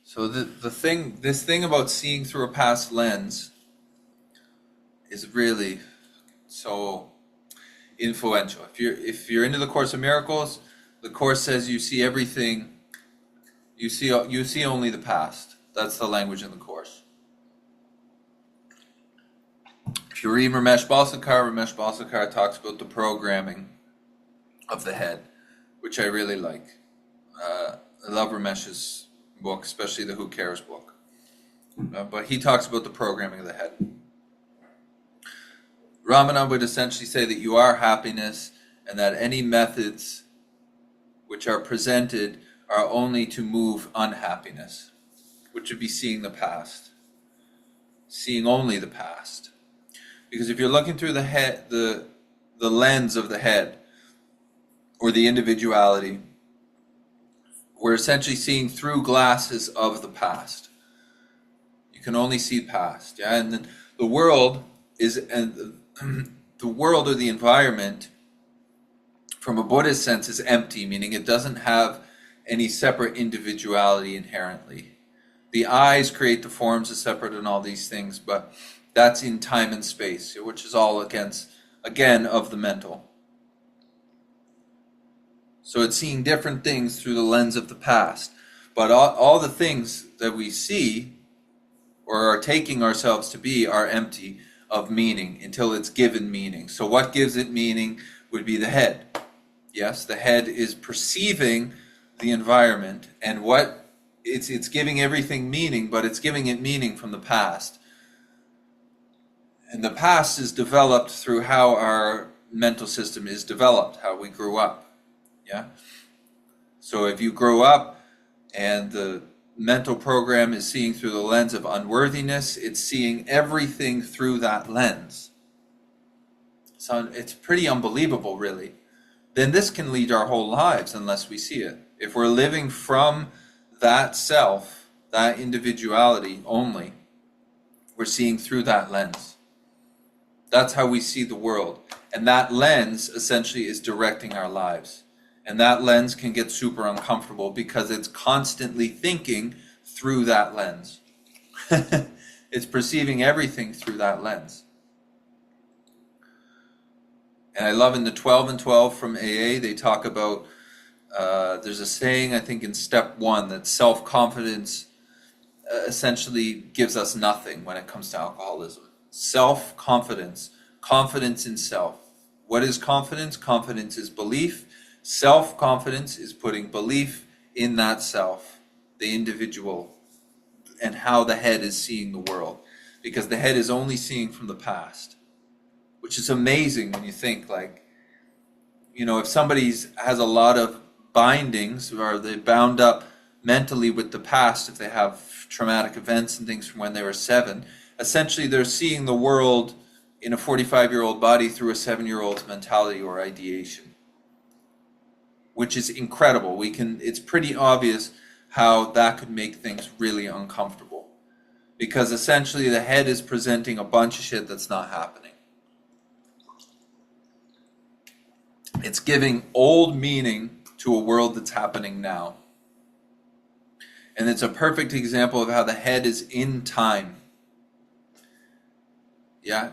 So this thing about seeing through a past lens is really so influential. If you're into the Course of Miracles, the Course says you see everything. You see only the past. That's the language in the Course. If you read Ramesh Balsekar talks about the programming of the head, which I really like. I love Ramesh's book, especially the Who Cares book. But he talks about the programming of the head. Ramana would essentially say that you are happiness, and that any methods which are presented are only to move unhappiness, which would be seeing the past, seeing only the past. Because if you're looking through the head, the lens of the head, or the individuality, we're essentially seeing through glasses of the past. You can only see past, yeah. And then the world the world or the environment, from a Buddhist sense, is empty, meaning it doesn't have any separate individuality inherently. The eyes create the forms as separate and all these things, but that's in time and space, which is all again, of the mental. So it's seeing different things through the lens of the past. But all the things that we see or are taking ourselves to be are empty of meaning until it's given meaning. So what gives it meaning would be the head. Yes, the head is perceiving the environment, and what it's giving everything meaning, but it's giving it meaning from the past. And the past is developed through how our mental system is developed, how we grew up. Yeah. So if you grow up and the mental program is seeing through the lens of unworthiness, it's seeing everything through that lens. So it's pretty unbelievable, really. Then this can lead our whole lives unless we see it. If we're living from that self, that individuality only, we're seeing through that lens. That's how we see the world. And that lens essentially is directing our lives. And that lens can get super uncomfortable because it's constantly thinking through that lens. It's perceiving everything through that lens. And I love in the 12 and 12 from AA, they talk about, there's a saying, I think in step 1, that self-confidence essentially gives us nothing when it comes to alcoholism. Self-confidence, confidence in self. What is confidence? Confidence is belief. Self-confidence is putting belief in that self, the individual, and how the head is seeing the world. Because the head is only seeing from the past, which is amazing when you think, like, you know, if somebody has a lot of bindings, or they're bound up mentally with the past, if they have traumatic events and things from when they were 7, essentially they're seeing the world in a 45-year-old body through a 7-year-old's mentality or ideation, which is incredible. It's pretty obvious how that could make things really uncomfortable, because essentially the head is presenting a bunch of shit that's not happening. It's giving old meaning to a world that's happening now. And it's a perfect example of how the head is in time. Yeah?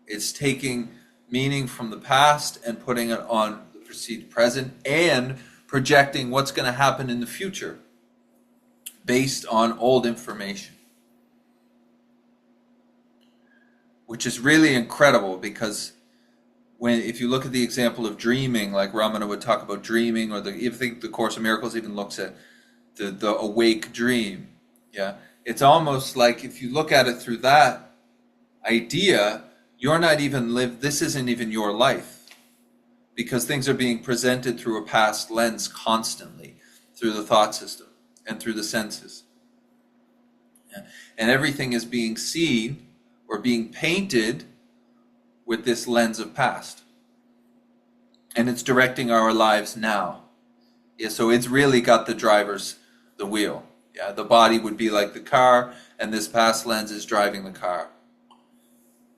It's taking meaning from the past and putting it on the perceived present and projecting what's going to happen in the future based on old information. Which is really incredible, because if you look at the example of dreaming, like Ramana would talk about dreaming, or I think the Course of Miracles even looks at the awake dream. Yeah, it's almost like if you look at it through that idea, you're not even this isn't even your life, because things are being presented through a past lens constantly, through the thought system and through the senses. Yeah. And everything is being seen or being painted with this lens of past. And it's directing our lives now. Yeah, so it's really got the wheel. Yeah, the body would be like the car, and this past lens is driving the car.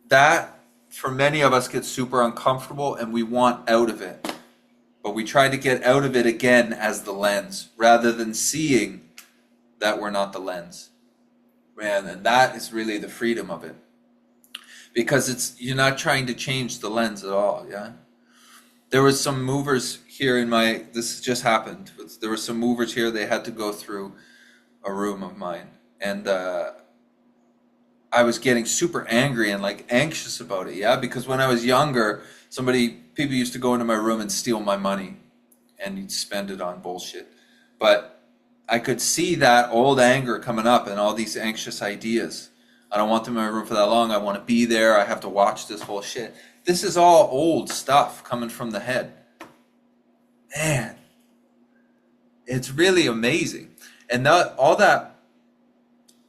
That, for many of us, gets super uncomfortable, and we want out of it. But we try to get out of it again as the lens, rather than seeing that we're not the lens. Man, and that is really the freedom of it. Because you're not trying to change the lens at all, yeah? There was some movers here this just happened. There were some movers here, they had to go through a room of mine. And I was getting super angry and like anxious about it, yeah? Because when I was younger, people used to go into my room and steal my money and you'd spend it on bullshit. But I could see that old anger coming up and all these anxious ideas. I don't want them in my room for that long. I want to be there. I have to watch this whole shit. This is all old stuff coming from the head. Man, it's really amazing. And all that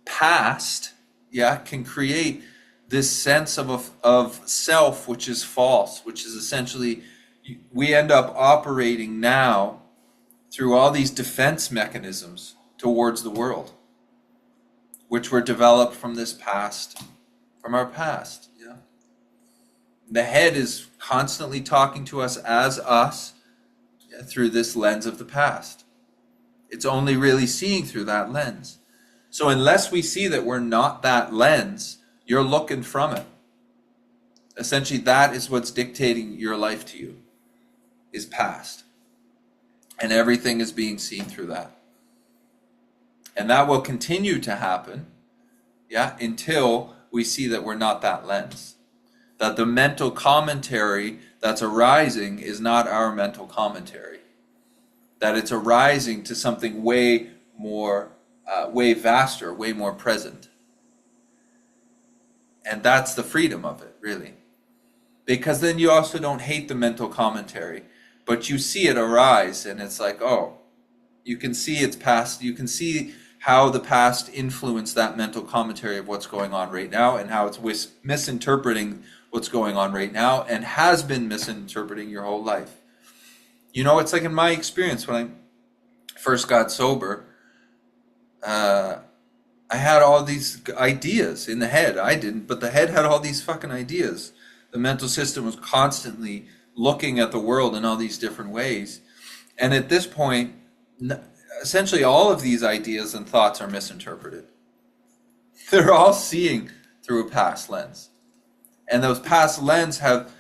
past, yeah, can create this sense of self, which is false, which is essentially, we end up operating now through all these defense mechanisms towards the world, which were developed from our past. Yeah. The head is constantly talking to us as us, yeah, through this lens of the past. It's only really seeing through that lens. So unless we see that we're not that lens, you're looking from it. Essentially, that is what's dictating your life to you, is past. And everything is being seen through that. And that will continue to happen, yeah, until we see that we're not that lens. That the mental commentary that's arising is not our mental commentary. That it's arising to something way more, way vaster, way more present. And that's the freedom of it, really. Because then you also don't hate the mental commentary, but you see it arise and it's like, oh, you can see its past, you can see how the past influenced that mental commentary of what's going on right now and how it's misinterpreting what's going on right now and has been misinterpreting your whole life. You know, it's like in my experience when I first got sober, I had all these ideas in the head. I didn't, but the head had all these fucking ideas. The mental system was constantly looking at the world in all these different ways. And at this point, essentially all of these ideas and thoughts are misinterpreted. They're all seeing through a past lens. And those past lenses have,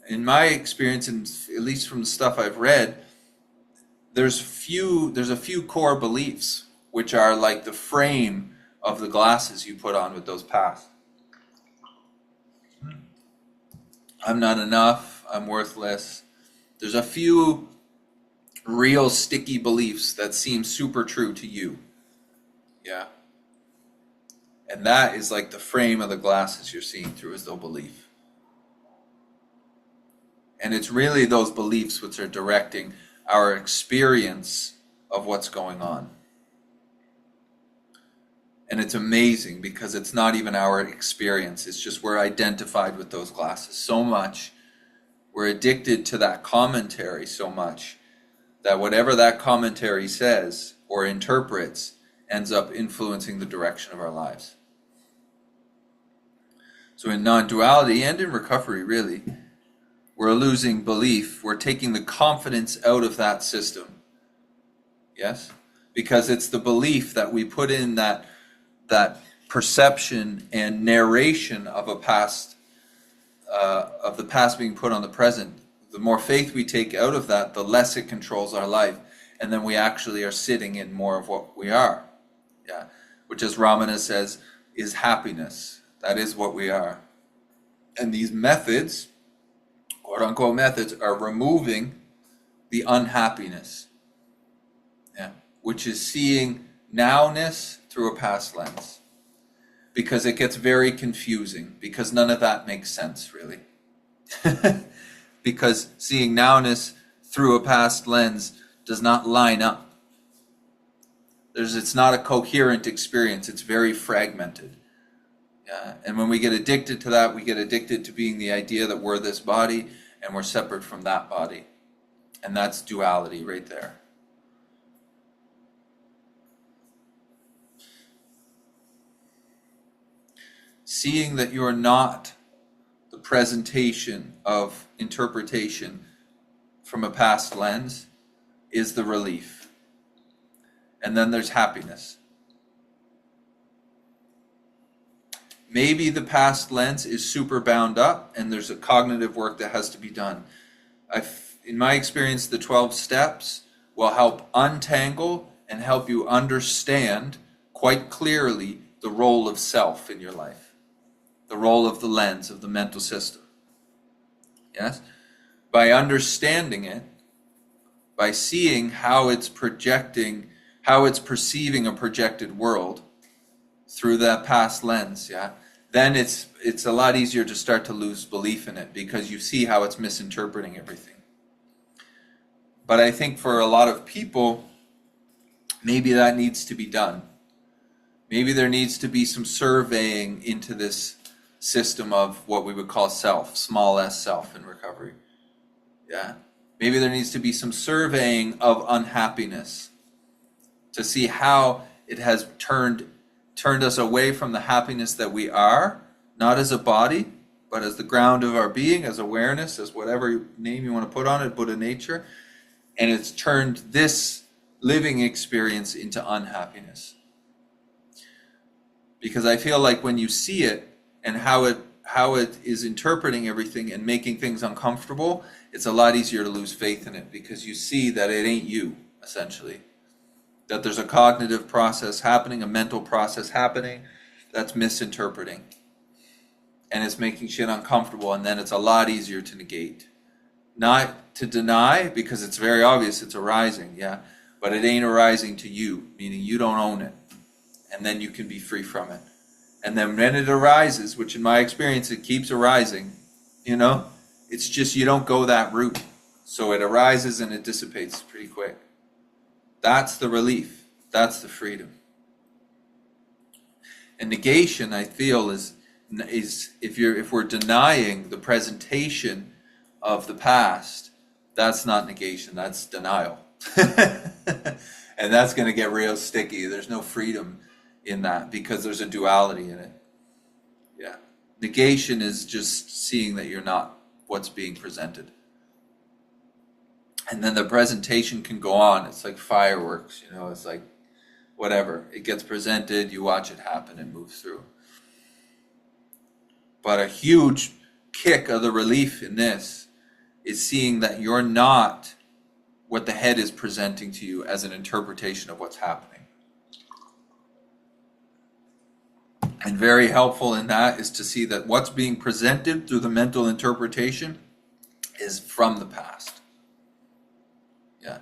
in my experience, and at least from the stuff I've read, there's a few core beliefs, which are like the frame of the glasses you put on with those past. I'm not enough, I'm worthless. There's a few real sticky beliefs that seem super true to you. Yeah. And that is like the frame of the glasses you're seeing through, is the belief. And it's really those beliefs which are directing our experience of what's going on. And it's amazing because it's not even our experience. It's just we're identified with those glasses so much. We're addicted to that commentary so much that whatever that commentary says or interprets ends up influencing the direction of our lives. So in non-duality and in recovery, really, we're losing belief. We're taking the confidence out of that system. Yes? Because it's the belief that we put in that perception and narration of a past, of the past being put on the present. The more faith we take out of that, the less it controls our life. And then we actually are sitting in more of what we are. Yeah. Which, as Ramana says, is happiness. That is what we are. And these methods, quote unquote methods, are removing the unhappiness. Yeah. Which is seeing nowness through a past lens. Because it gets very confusing. Because none of that makes sense, really. Because seeing nowness through a past lens does not line up. It's not a coherent experience. It's very fragmented. Yeah. And when we get addicted to that, we get addicted to being the idea that we're this body and we're separate from that body. And that's duality right there. Seeing that you are not the presentation of interpretation from a past lens is the relief. And then there's happiness. maybe the past lens is super bound up and there's a cognitive work that has to be done. In my experience, the 12 steps will help untangle and help you understand quite clearly the role of self in your life, the role of the lens, of the mental system. Yes? By understanding it, by seeing how it's projecting, how it's perceiving a projected world through that past lens, then it's a lot easier to start to lose belief in it because you see how it's misinterpreting everything. But I think for a lot of people, maybe that needs to be done. Maybe there needs to be some surveying into this system of what we would call self, small s self in recovery. Yeah. Maybe there needs to be some surveying of unhappiness to see how it has turned us away from the happiness that we are, not as a body, but as the ground of our being, as awareness, as whatever name you want to put on it, Buddha nature. And it's turned this living experience into unhappiness. Because I feel like when you see it and how it is interpreting everything and making things uncomfortable, it's a lot easier to lose faith in it because you see that it ain't you, essentially. That there's a cognitive process happening, a mental process happening that's misinterpreting. And it's making shit uncomfortable, and then it's a lot easier to negate. Not to deny, because it's very obvious it's arising, but it ain't arising to you, meaning you don't own it. And then you can be free from it. And then when it arises, which in my experience it keeps arising, it's just you don't go that route. So it arises and it dissipates pretty quick. That's the relief. That's the freedom. And negation, I feel, is if we're denying the presentation of the past, that's not negation, that's denial. And that's going to get real sticky. There's no freedom in that because there's a duality in it. Yeah. Negation is just seeing that you're not what's being presented. And then the presentation can go on. It's like fireworks, it's like whatever. It gets presented, you watch it happen and move through. But a huge kick of the relief in this is seeing that you're not what the head is presenting to you as an interpretation of what's happening. And very helpful in that is to see that what's being presented through the mental interpretation is from the past. Yeah.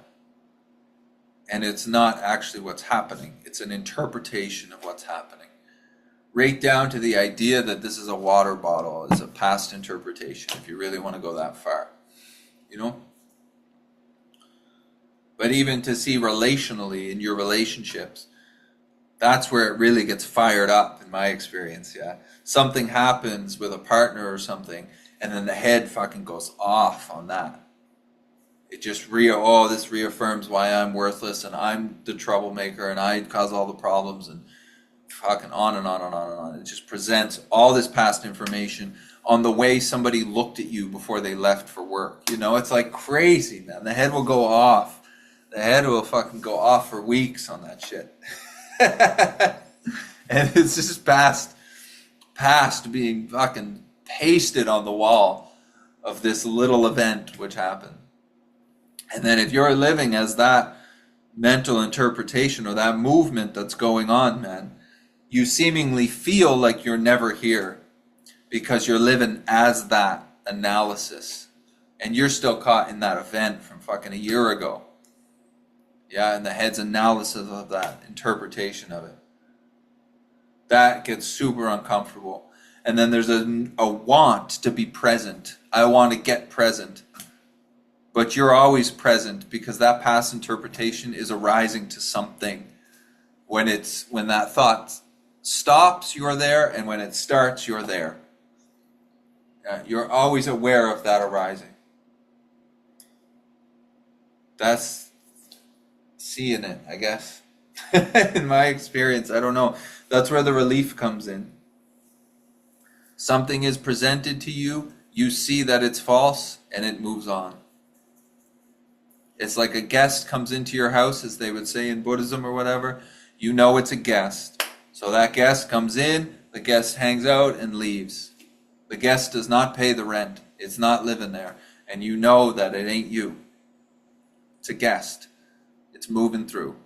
And it's not actually what's happening. It's an interpretation of what's happening. Right down to the idea that this is a water bottle is a past interpretation, if you really want to go that far. But even to see relationally in your relationships, that's where it really gets fired up in my experience, Something happens with a partner or something, and then the head fucking goes off on that. It just this reaffirms why I'm worthless and I'm the troublemaker and I cause all the problems and fucking on and on and on and on. It just presents all this past information on the way somebody looked at you before they left for work. It's like crazy, man. The head will go off. The head will fucking go off for weeks on that shit. And it's just past being fucking pasted on the wall of this little event which happened. And then if you're living as that mental interpretation or that movement that's going on, man, you seemingly feel like you're never here because you're living as that analysis. And you're still caught in that event from fucking a year ago. And the head's analysis of that, interpretation of it. That gets super uncomfortable. And then there's a want to be present. I want to get present. But you're always present because that past interpretation is arising to something. When that thought stops, you're there, and when it starts, you're there. You're always aware of that arising. That's seeing it, I guess. In my experience, I don't know. That's where the relief comes in. Something is presented to you, you see that it's false, and it moves on. It's like a guest comes into your house, as they would say in Buddhism or whatever. You know it's a guest. So that guest comes in, The guest hangs out and leaves. The guest does not pay the rent. It's not living there. And you know that it ain't you. It's a guest. It's moving through.